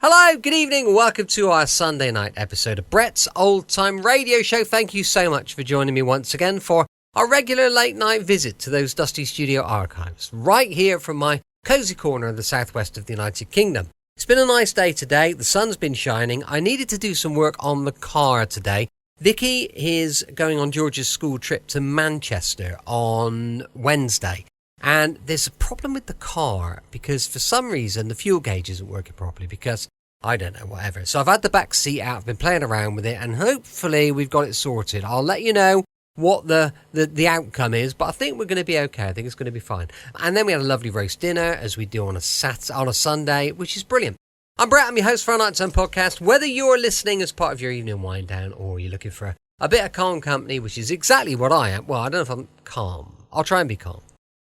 Hello, good evening, welcome to our Sunday night episode of Brett's Old Time Radio Show. Thank you so much for joining me once again for our regular late night visit to those dusty studio archives, right here from my cosy corner in the southwest of the United Kingdom. It's been a nice day today, the sun's been shining. I needed to do some work on the car today. Vicky is going on George's school trip to Manchester on Wednesday. And there's a problem with the car because for some reason the fuel gauge isn't working properly because, I don't know, whatever. So I've had the back seat out, I've been playing around with it, and hopefully we've got it sorted. I'll let you know what the outcome is, but I think we're going to be okay. I think it's going to be fine. And then we had a lovely roast dinner, as we do on a Sunday, which is brilliant. I'm Brett, I'm your host for our Nighttime Podcast. Whether you're listening as part of your evening wind down or you're looking for a bit of calm company, which is exactly what I am. Well, I don't know if I'm calm. I'll try and be calm.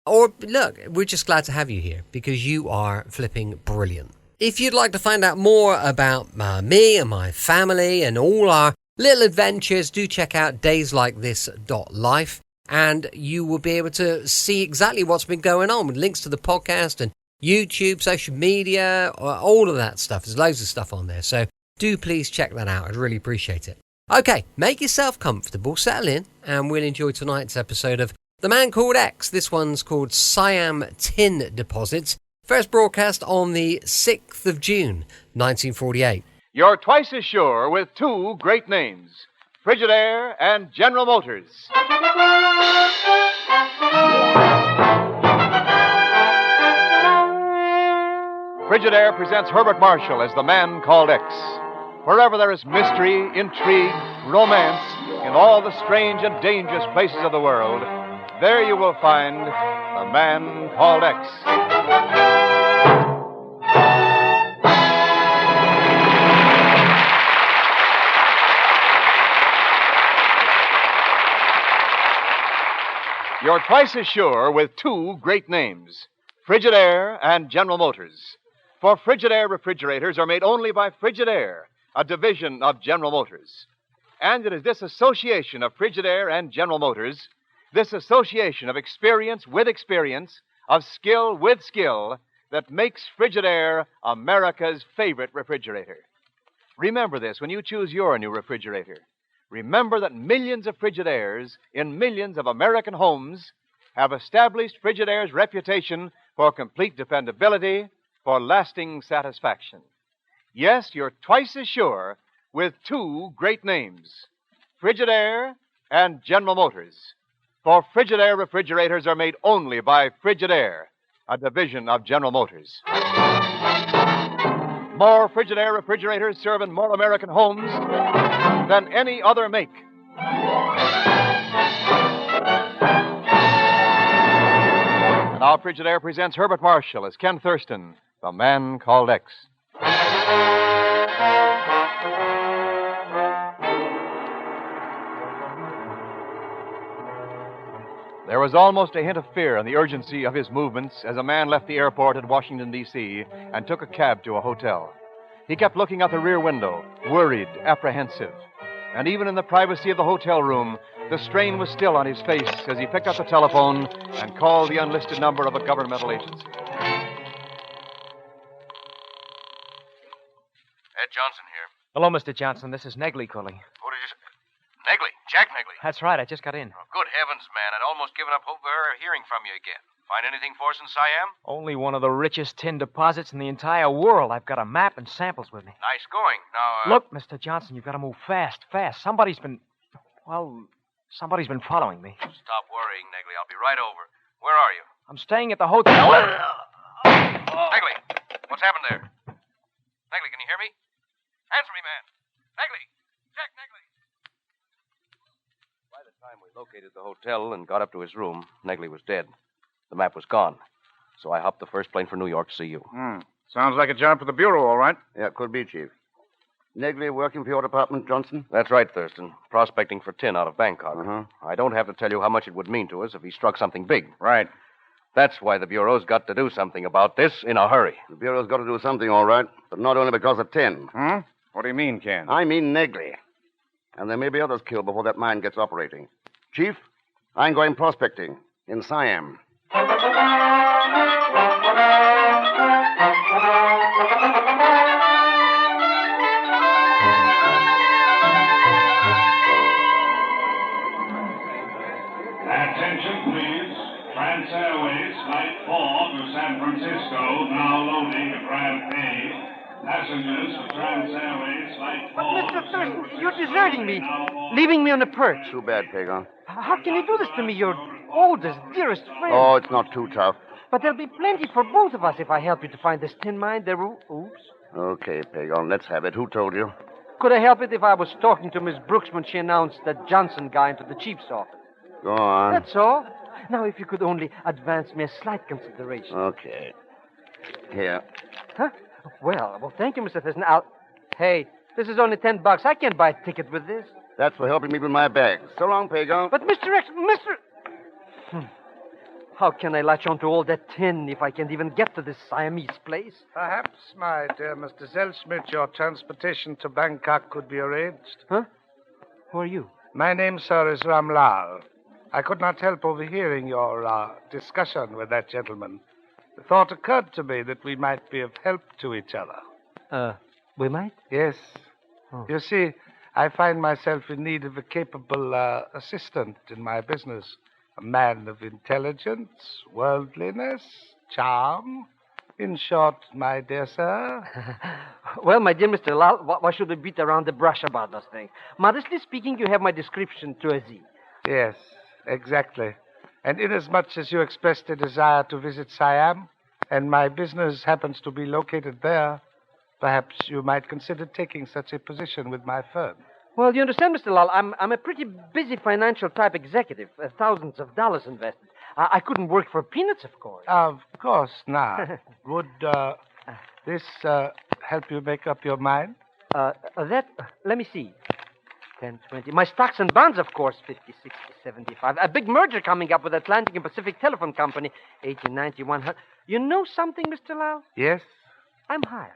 Or, look, we're just glad to have you here because you are flipping brilliant. If you'd like to find out more about me and my family and all our little adventures, do check out dayslikethis.life and you will be able to see exactly what's been going on with links to the podcast and YouTube, social media, all of that stuff. There's loads of stuff on there, so do please check that out. I'd really appreciate it. Okay, make yourself comfortable, settle in, and we'll enjoy tonight's episode of The Man Called X. This one's called Siam Tin Deposits. First broadcast on the 6th of June, 1948. You're twice as sure with two great names, Frigidaire and General Motors. Frigidaire presents Herbert Marshall as The Man Called X. Wherever there is mystery, intrigue, romance, in all the strange and dangerous places of the world, there you will find The Man Called X. You're twice as sure with two great names, Frigidaire and General Motors. For Frigidaire refrigerators are made only by Frigidaire, a division of General Motors. And it is this association of Frigidaire and General Motors, this association of experience with experience, of skill with skill, that makes Frigidaire America's favorite refrigerator. Remember this when you choose your new refrigerator. Remember that millions of Frigidaires in millions of American homes have established Frigidaire's reputation for complete dependability, for lasting satisfaction. Yes, you're twice as sure with two great names, Frigidaire and General Motors. For Frigidaire refrigerators are made only by Frigidaire, a division of General Motors. More Frigidaire refrigerators serve in more American homes than any other make. And now Frigidaire presents Herbert Marshall as Ken Thurston, The Man Called X. There was almost a hint of fear in the urgency of his movements as a man left the airport at Washington, D.C., and took a cab to a hotel. He kept looking out the rear window, worried, apprehensive. And even in the privacy of the hotel room, the strain was still on his face as he picked up the telephone and called the unlisted number of a governmental agency. Ed Johnson here. Hello, Mr. Johnson. This is Negley calling. Who did you say? Negley. Jack Negley. That's right. I just got in. Oh, good heavens, man. I'd almost given up hope of ever hearing from you again. Find anything for us in Siam? Only one of the richest tin deposits in the entire world. I've got a map and samples with me. Nice going. Now, Look, Mr. Johnson, you've got to move fast. Somebody's been following me. Stop worrying, Negley. I'll be right over. Where are you? I'm staying at the hotel. Negley, what's happened there? Negley, can you hear me? Answer me, man. Negley! Jack Negley! By the time we located the hotel and got up to his room, Negley was dead. The map was gone. So I hopped the first plane for New York to see you. Sounds like a job for the Bureau, all right. Yeah, it could be, Chief. Negley working for your department, Johnson? That's right, Thurston. Prospecting for tin out of Bangkok. Uh-huh. I don't have to tell you how much it would mean to us if he struck something big. Right. That's why the Bureau's got to do something about this in a hurry. The Bureau's got to do something, all right, but not only because of tin. Huh? What do you mean, Ken? I mean Negley. And there may be others killed before that mine gets operating. Chief, I'm going prospecting in Siam. Francisco, now loading to Grand Bay. Passengers for Trans Airways, flight But, 4. Mr. Thurston, you're deserting me, leaving me on a perch. Too bad, Pagon. How can you do this to me, your oldest, dearest friend? Oh, it's not too tough. But there'll be plenty for both of us if I help you to find this tin mine. Oops. Okay, Pagon, let's have it. Who told you? Could I help it if I was talking to Miss Brooks when she announced that Johnson guy into the chief's office? Go on. That's all. Now, if you could only advance me a slight consideration. Okay. Here. Huh? Well, thank you, Mr. Thurston. Hey, this is only $10. I can't buy a ticket with this. That's for helping me with my bags. So long, Pagon. But, Mr. X, How can I latch onto all that tin if I can't even get to this Siamese place? Perhaps, my dear Mr. Zellschmidt, your transportation to Bangkok could be arranged. Huh? Who are you? My name, sir, is Ramlal. I could not help overhearing your discussion with that gentleman. The thought occurred to me that we might be of help to each other. We might? Yes. Oh. You see, I find myself in need of a capable assistant in my business. A man of intelligence, worldliness, charm. In short, my dear sir. Well, my dear Mr. Lal, why should we beat around the brush about those things? Modestly speaking, you have my description to a Z. Yes, exactly. And inasmuch as you expressed a desire to visit Siam, and my business happens to be located there, perhaps you might consider taking such a position with my firm. Well, you understand, Mr. Lal, I'm a pretty busy financial type executive. Thousands of dollars invested. I couldn't work for peanuts, of course. Of course not. Would this help you make up your mind? Let me see. 10, 20. My stocks and bonds, of course, 50, 60, 75. A big merger coming up with Atlantic and Pacific Telephone Company, 80, 90, 100. You know something, Mr. Lal? Yes? I'm hired.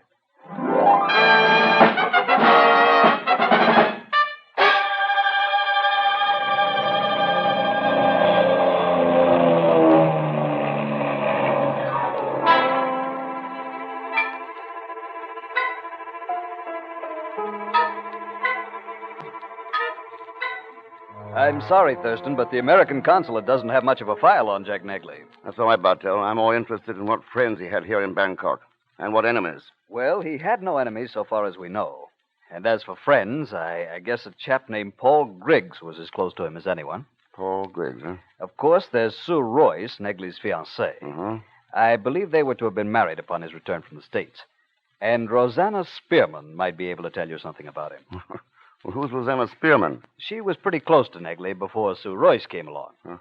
I'm sorry, Thurston, but the American consulate doesn't have much of a file on Jack Negley. That's all right, Bartell. I'm more interested in what friends he had here in Bangkok and what enemies. Well, he had no enemies so far as we know. And as for friends, I guess a chap named Paul Griggs was as close to him as anyone. Paul Griggs, huh? Of course, there's Sue Royce, Negley's fiancée. Mm-hmm. I believe they were to have been married upon his return from the States. And Rosanna Spearman might be able to tell you something about him. Well, who's Rosanna Spearman? She was pretty close to Negley before Sue Royce came along. Huh?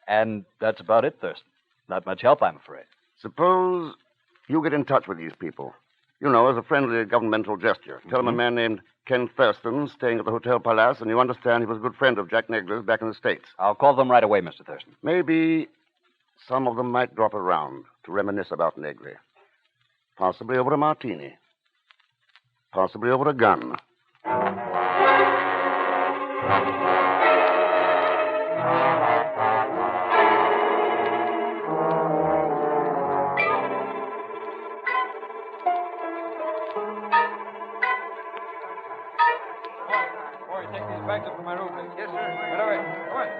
And that's about it, Thurston. Not much help, I'm afraid. Suppose you get in touch with these people. You know, as a friendly governmental gesture. Tell them a man named Ken Thurston staying at the Hotel Palace, and you understand he was a good friend of Jack Negley's back in the States. I'll call them right away, Mr. Thurston. Maybe some of them might drop around to reminisce about Negley. Possibly over a martini. Possibly over a gun.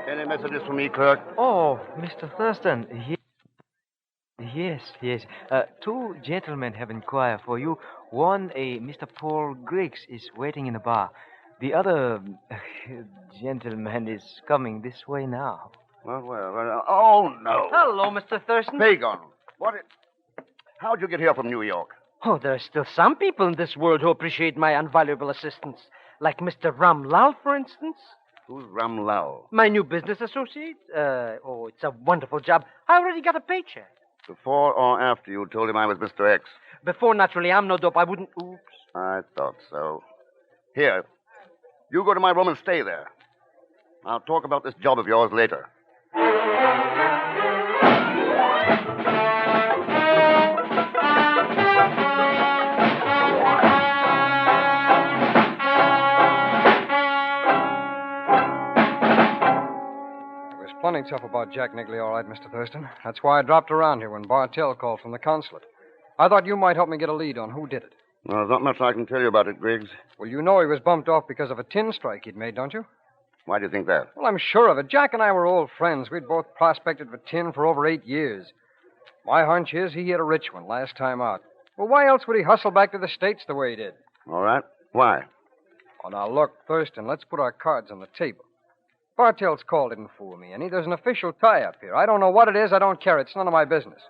Any messages for me, clerk? Oh, Mr. Thurston. Yes. Two gentlemen have inquired for you. One, a Mr. Paul Griggs, is waiting in the bar. The other gentleman is coming this way now. Well. Oh, no. Hello, Mr. Thurston. Pagon. How'd you get here from New York? Oh, there are still some people in this world who appreciate my invaluable assistance. Like Mr. Ramlal, for instance. Who's Ramlal? My new business associate. It's a wonderful job. I already got a paycheck. Before or after you told him I was Mr. X? Before, naturally. I'm no dope. I wouldn't... Oops. I thought so. Here. You go to my room and stay there. I'll talk about this job of yours later. Plenty tough about Jack Negley, all right, Mr. Thurston. That's why I dropped around here when Bartell called from the consulate. I thought you might help me get a lead on who did it. Well, there's not much I can tell you about it, Griggs. Well, you know he was bumped off because of a tin strike he'd made, don't you? Why do you think that? Well, I'm sure of it. Jack and I were old friends. We'd both prospected for tin for over 8 years. My hunch is he hit a rich one last time out. Well, why else would he hustle back to the States the way he did? All right. Why? Oh, now, look, Thurston, let's put our cards on the table. Bartell's call didn't fool me any. There's an official tie-up here. I don't know what it is. I don't care. It's none of my business.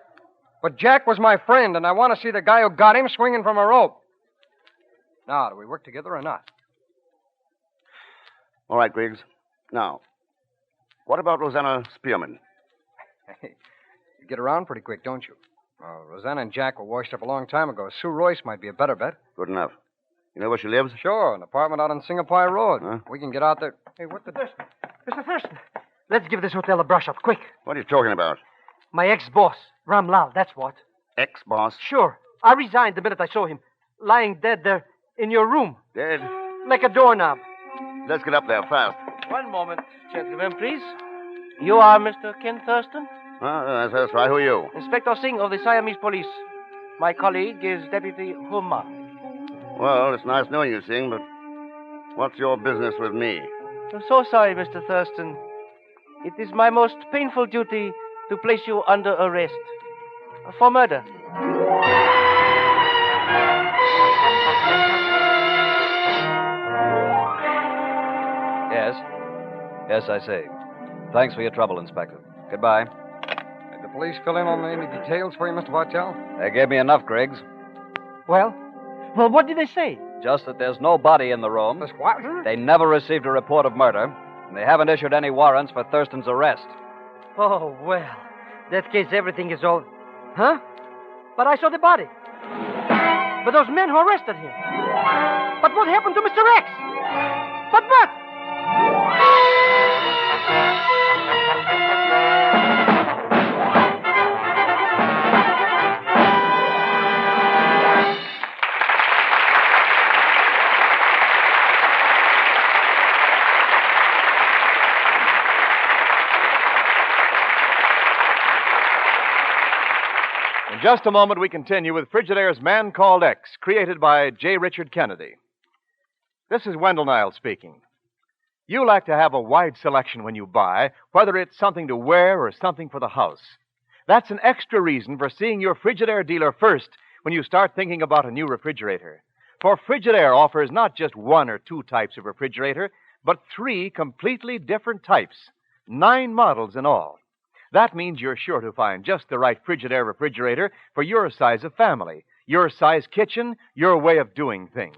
But Jack was my friend, and I want to see the guy who got him swinging from a rope. Now, do we work together or not? All right, Griggs. Now, what about Rosanna Spearman? Hey, you get around pretty quick, don't you? Rosanna and Jack were washed up a long time ago. Sue Royce might be a better bet. Good enough. You know where she lives? Sure, an apartment out on Singapore Road. Huh? We can get out there. Hey, what the... Thurston. Mr. Thurston. Let's give this hotel a brush-up, quick. What are you talking about? My ex-boss, Ram Lal, that's what. Ex-boss? Sure. I resigned the minute I saw him. Lying dead there in your room. Dead? Like a doorknob. Let's get up there fast. One moment, gentlemen, please. You are Mr. Ken Thurston? That's right. Who are you? Inspector Singh of the Siamese police. My colleague is Deputy Huma. Well, it's nice knowing you, Singh, but what's your business with me? I'm so sorry, Mr. Thurston. It is my most painful duty to place you under arrest for murder. Yes? Yes, I say. Thanks for your trouble, Inspector. Goodbye. Did the police fill in on any details for you, Mr. Bartell? They gave me enough, Griggs. Well, what did they say? Just that there's no body in the room. That's what? They never received a report of murder, and they haven't issued any warrants for Thurston's arrest. Oh, well. In that case, everything is all... Huh? But I saw the body. But those men who arrested him. But what happened to Mr. X? But what? In just a moment, we continue with Frigidaire's Man Called X, created by J. Richard Kennedy. This is Wendell Niles speaking. You like to have a wide selection when you buy, whether it's something to wear or something for the house. That's an extra reason for seeing your Frigidaire dealer first when you start thinking about a new refrigerator. For Frigidaire offers not just one or two types of refrigerator, but 3 completely different types, 9 models in all. That means you're sure to find just the right Frigidaire refrigerator for your size of family, your size kitchen, your way of doing things.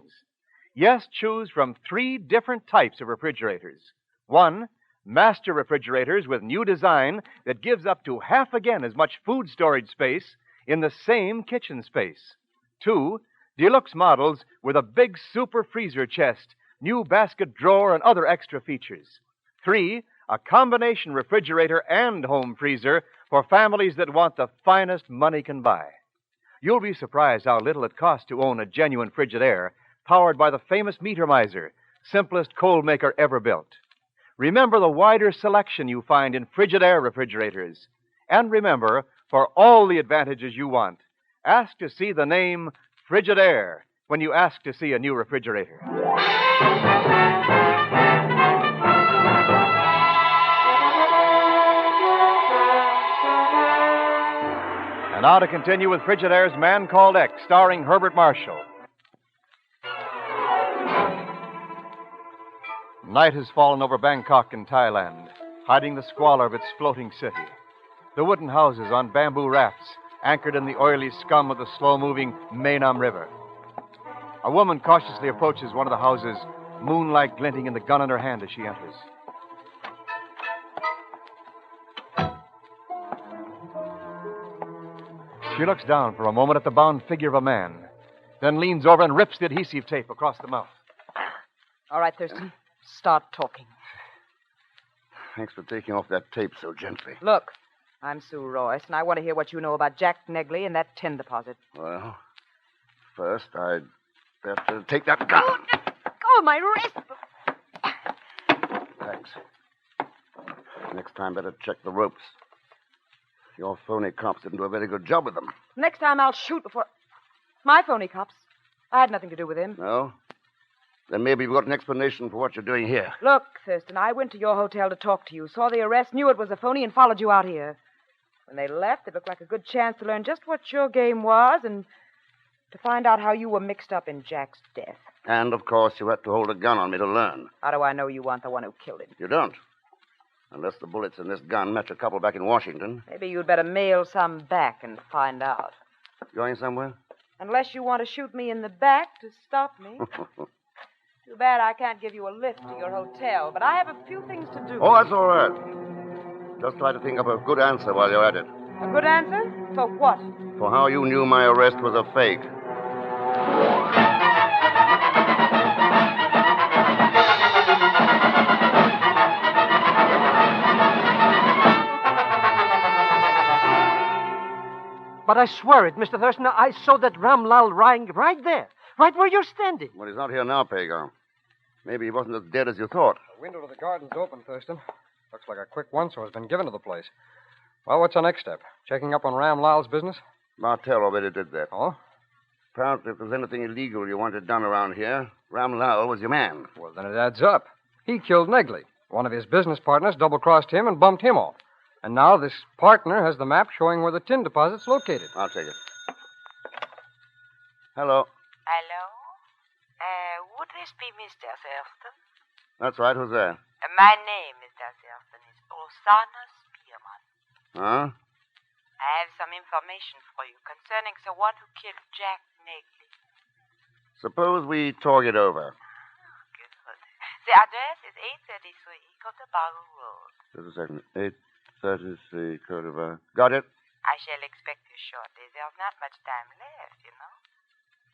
Yes, choose from 3 different types of refrigerators. 1, master refrigerators with new design that gives up to half again as much food storage space in the same kitchen space. 2, deluxe models with a big super freezer chest, new basket drawer, and other extra features. 3, a combination refrigerator and home freezer for families that want the finest money can buy. You'll be surprised how little it costs to own a genuine Frigidaire, powered by the famous Meter Miser, simplest cold maker ever built. Remember the wider selection you find in Frigidaire refrigerators. And remember, for all the advantages you want, ask to see the name Frigidaire when you ask to see a new refrigerator. And now to continue with Frigidaire's Man Called X, starring Herbert Marshall. Night has fallen over Bangkok in Thailand, hiding the squalor of its floating city. The wooden houses on bamboo rafts, anchored in the oily scum of the slow-moving Mae Nam River. A woman cautiously approaches one of the houses, moonlight glinting in the gun in her hand as she enters. She looks down for a moment at the bound figure of a man, then leans over and rips the adhesive tape across the mouth. All right, Thurston. Start talking. Thanks for taking off that tape so gently. Look, I'm Sue Royce, and I want to hear what you know about Jack Negley and that tin deposit. Well, first I'd have to take that gun. Oh, my wrist! Thanks. Next time, better check the ropes. Your phony cops didn't do a very good job with them. Next time I'll shoot before... My phony cops. I had nothing to do with him. No? Then maybe you've got an explanation for what you're doing here. Look, Thurston, I went to your hotel to talk to you, saw the arrest, knew it was a phony, and followed you out here. When they left, it looked like a good chance to learn just what your game was and to find out how you were mixed up in Jack's death. And, of course, you had to hold a gun on me to learn. How do I know you weren't the one who killed him? You don't. Unless the bullets in this gun match a couple back in Washington. Maybe you'd better mail some back and find out. Going somewhere? Unless you want to shoot me in the back to stop me. Too bad I can't give you a lift to your hotel, but I have a few things to do. Oh, that's all right. Just try to think up a good answer while you're at it. A good answer? For what? For how you knew my arrest was a fake. But I swear it, Mr. Thurston, I saw that Ram Lal lying right there, right where you're standing. Well, he's not here now, Pagan. Maybe he wasn't as dead as you thought. The window to the garden's open, Thurston. Looks like a quick once-over has been given to the place. Well, what's our next step? Checking up on Ram Lal's business? Martell already did that. Oh? Apparently, if there's anything illegal you wanted done around here, Ram Lal was your man. Well, then it adds up. He killed Negley. One of his business partners double-crossed him and bumped him off. And now this partner has the map showing where the tin deposit's located. I'll take it. Hello. Hello? Would this be Mr. Thurston? That's right. Who's there? My name, Mr. Thurston, is Rosanna Spearman. Huh? I have some information for you concerning the one who killed Jack Negley. Suppose we talk it over. The address is 833 Cotabago Road. Just a second. 833 Cordova. Got it? I shall expect you shortly. There's not much time left, you know.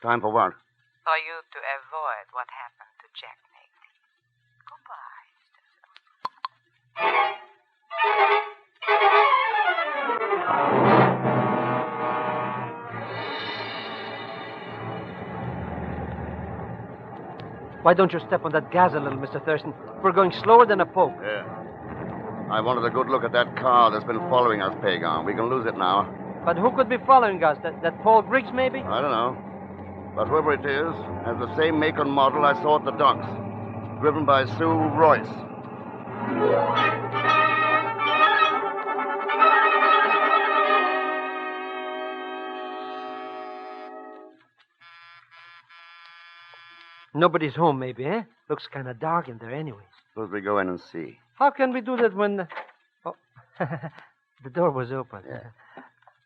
Time for what? For you to avoid what happened to Jack Negley. Goodbye, Mr. Why don't you step on that gas a little, Mr. Thurston? We're going slower than a poke. Yeah. I wanted a good look at that car that's been following us, Pagan. We can lose it now. But who could be following us? That Paul Griggs, maybe? I don't know. But whoever it is has the same make and model I saw at the docks. Driven by Sue Royce. Nobody's home, maybe, eh? Looks kind of dark in there anyway. Suppose we go in and see. How can we do that when... Oh, the door was open. Yeah.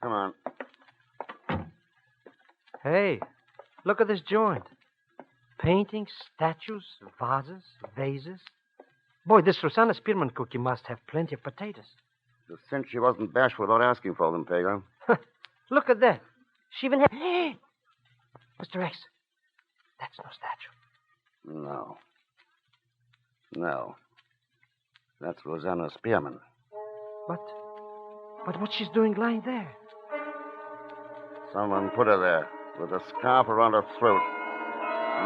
Come on. Hey, look at this joint. Paintings, statues, vases, vases. Boy, this Rosanna Spearman cookie must have plenty of potatoes. The cinch she wasn't bashful about asking for them, Pagan. Look at that. She even had... Mr. X, that's no statue. No. No. That's Rosanna Spearman. But what she's doing lying there? Someone put her there with a scarf around her throat.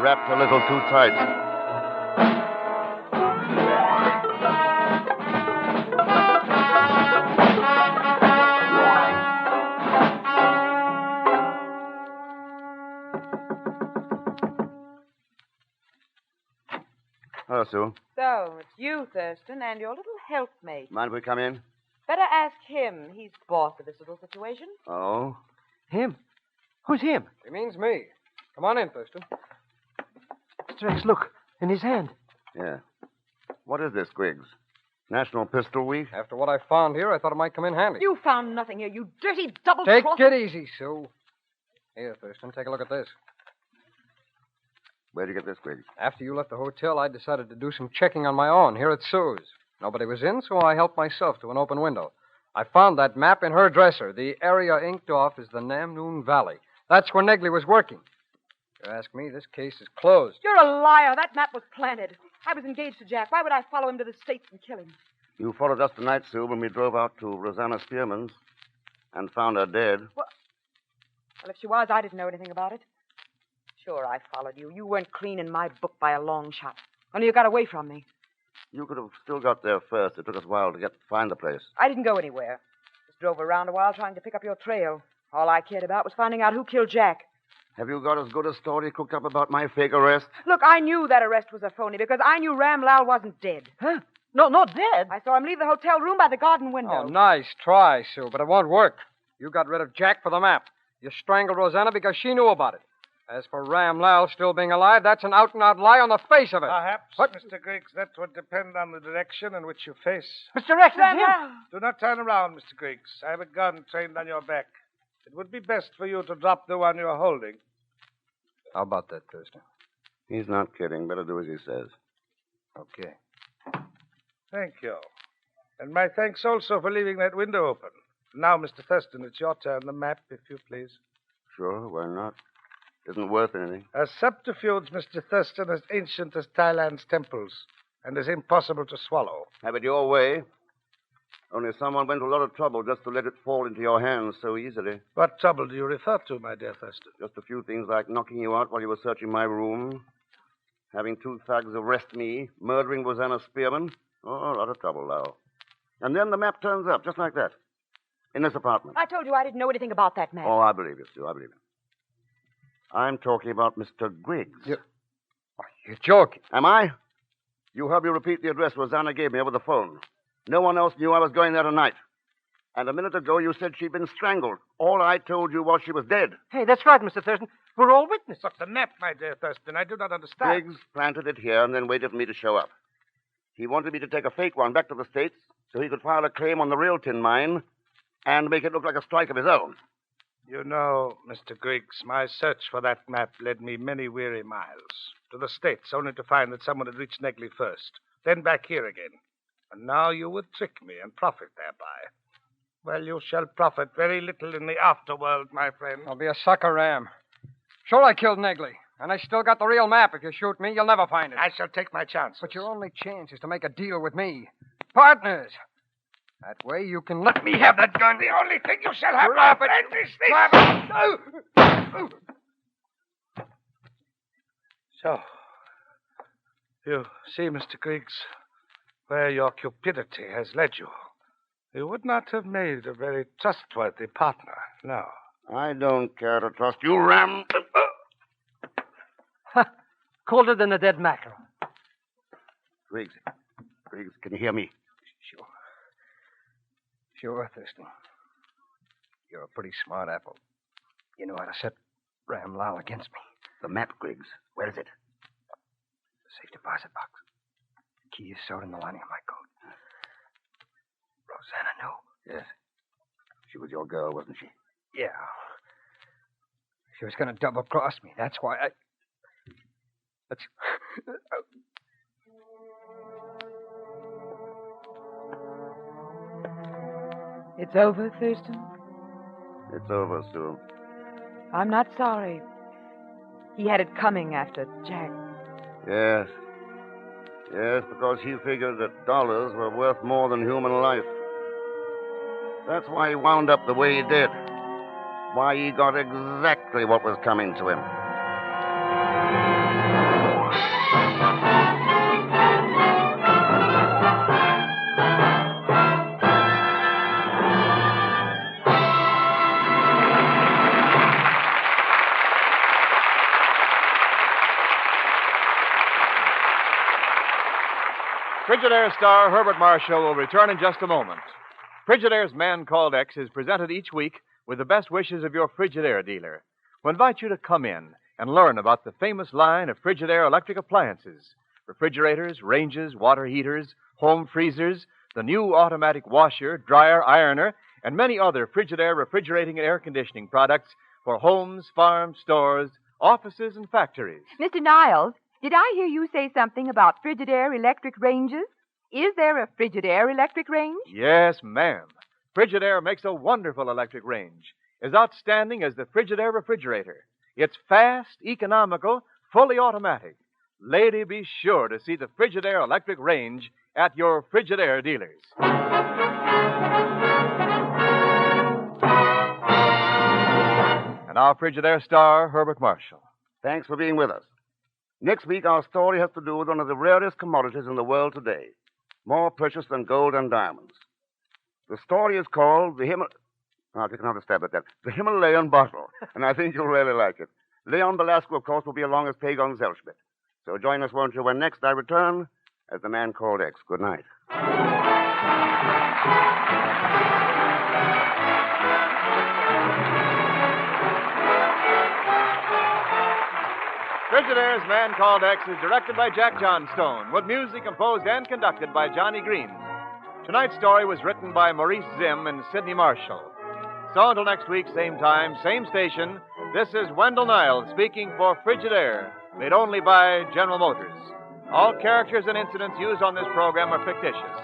Wrapped a little too tight. Hello, Sue. So, it's you, Thurston, and your little helpmate. Mind if we come in? Better ask him. He's boss of this little situation. Oh? Him? Who's him? He means me. Come on in, Thurston. Mr. X, look. In his hand. Yeah. What is this, Griggs? National Pistol Week? After what I found here, I thought it might come in handy. You found nothing here, you dirty double Take it easy, Sue. Here, Thurston, take a look at this. Where'd you get this, Griggs? After you left the hotel, I decided to do some checking on my own here at Sue's. Nobody was in, so I helped myself to an open window. I found that map in her dresser. The area inked off is the Namnoon Valley. That's where Negley was working. If you ask me, this case is closed. You're a liar. That map was planted. I was engaged to Jack. Why would I follow him to the States and kill him? You followed us tonight, Sue, when we drove out to Rosanna Spearman's and found her dead. Well, if she was, I didn't know anything about it. Sure, I followed you. You weren't clean in my book by a long shot. Only you got away from me. You could have still got there first. It took us a while to find the place. I didn't go anywhere. Just drove around a while trying to pick up your trail. All I cared about was finding out who killed Jack. Have you got as good a story cooked up about my fake arrest? Look, I knew that arrest was a phony because I knew Ram Lal wasn't dead. Huh? No, not dead. I saw him leave the hotel room by the garden window. Oh, nice try, Sue, but it won't work. You got rid of Jack for the map. You strangled Rosanna because she knew about it. As for Ram Lal still being alive, that's an out-and-out lie on the face of it. Perhaps, What? Mr. Griggs, that would depend on the direction in which you face. Mr. Rex, it's him. Do not turn around, Mr. Griggs. I have a gun trained on your back. It would be best for you to drop the one you're holding. How about that, Thurston? He's not kidding. Better do as he says. Okay. Thank you. And my thanks also for leaving that window open. Now, Mr. Thurston, it's your turn. The map, if you please. Sure, why not? Isn't worth anything. A subterfuge, Mr. Thurston, as ancient as Thailand's temples, and as impossible to swallow. Have it your way. Only someone went to a lot of trouble just to let it fall into your hands so easily. What trouble do you refer to, my dear Thurston? Just a few things like knocking you out while you were searching my room, having two thugs arrest me, murdering Rosanna Spearman. Oh, a lot of trouble, Lau. And then the map turns up, just like that, in this apartment. I told you I didn't know anything about that man. Oh, I believe you, Sue. I believe you. I'm talking about Mr. Griggs. You're joking. Am I? You heard me repeat the address Rosanna gave me over the phone. No one else knew I was going there tonight. And a minute ago, you said she'd been strangled. All I told you was she was dead. Hey, that's right, Mr. Thurston. We're all witnesses. But the map, my dear Thurston, I do not understand. Griggs planted it here and then waited for me to show up. He wanted me to take a fake one back to the States so he could file a claim on the real tin mine and make it look like a strike of his own. You know, Mr. Griggs, my search for that map led me many weary miles. To the States, only to find that someone had reached Negley first. Then back here again. And now you would trick me and profit thereby. Well, you shall profit very little in the afterworld, my friend. I'll be a sucker, Ram. Sure, I killed Negley. And I still got the real map. If you shoot me, you'll never find it. I shall take my chance. But your only chance is to make a deal with me. Partners. That way you can let me have that gun. The only thing you shall have, Drop my it. friend, is this. Drop it. So, you see, Mr. Griggs, where your cupidity has led you. You would not have made a very trustworthy partner, no. I don't care to trust you, Ram. Colder than a dead mackerel. Griggs, can you hear me? Sure, Thurston. You're a pretty smart apple. You know how to set Ram Lal against me. The map, Griggs. Where is it? The safe deposit box. The key is sewed in the lining of my coat. Rosanna knew. Yes. She was your girl, wasn't she? Yeah. She was going to double-cross me. That's why I... That's... It's over, Thurston. It's over, Sue. I'm not sorry. He had it coming after Jack. Yes. Yes, because he figured that dollars were worth more than human life. That's why he wound up the way he did. Why he got exactly what was coming to him. Frigidaire star Herbert Marshall will return in just a moment. Frigidaire's Man Called X is presented each week with the best wishes of your Frigidaire dealer, who invite you to come in and learn about the famous line of Frigidaire electric appliances, refrigerators, ranges, water heaters, home freezers, the new automatic washer, dryer, ironer, and many other Frigidaire refrigerating and air conditioning products for homes, farms, stores, offices, and factories. Mr. Niles, did I hear you say something about Frigidaire electric ranges? Is there a Frigidaire electric range? Yes, ma'am. Frigidaire makes a wonderful electric range, as outstanding as the Frigidaire refrigerator. It's fast, economical, fully automatic. Lady, be sure to see the Frigidaire electric range at your Frigidaire dealers. And our Frigidaire star, Herbert Marshall. Thanks for being with us. Next week, our story has to do with one of the rarest commodities in the world today, more precious than gold and diamonds. The story is called I'll take another stab at that. The Himalayan Bottle, and I think you'll really like it. Leon Belasco, of course, will be along as Pagon Zelschmidt. So join us, won't you, when next I return as The Man Called X. Good night. Frigidaire's Man Called X is directed by Jack Johnstone, with music composed and conducted by Johnny Green. Tonight's story was written by Maurice Zimm and Sidney Marshall. So until next week, same time, same station, this is Wendell Niles speaking for Frigidaire, made only by General Motors. All characters and incidents used on this program are fictitious,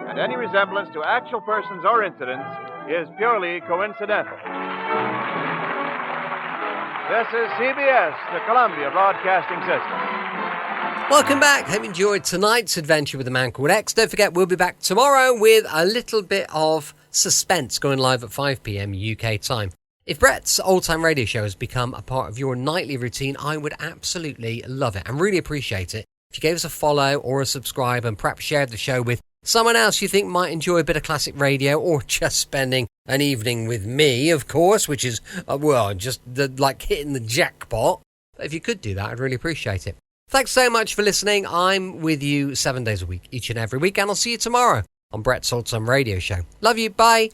and any resemblance to actual persons or incidents is purely coincidental. This is CBS, the Columbia Broadcasting System. Welcome back. Hope you enjoyed tonight's adventure with The Man Called X. Don't forget, we'll be back tomorrow with a little bit of suspense going live at 5 p.m. UK time. If Brett's Old Time Radio Show has become a part of your nightly routine, I would absolutely love it and really appreciate it if you gave us a follow or a subscribe and perhaps shared the show with someone else you think might enjoy a bit of classic radio, or just spending an evening with me, of course, which is, like hitting the jackpot. But if you could do that, I'd really appreciate it. Thanks so much for listening. I'm with you 7 days a week, each and every week, and I'll see you tomorrow on Brett's Old Time Radio Show. Love you. Bye.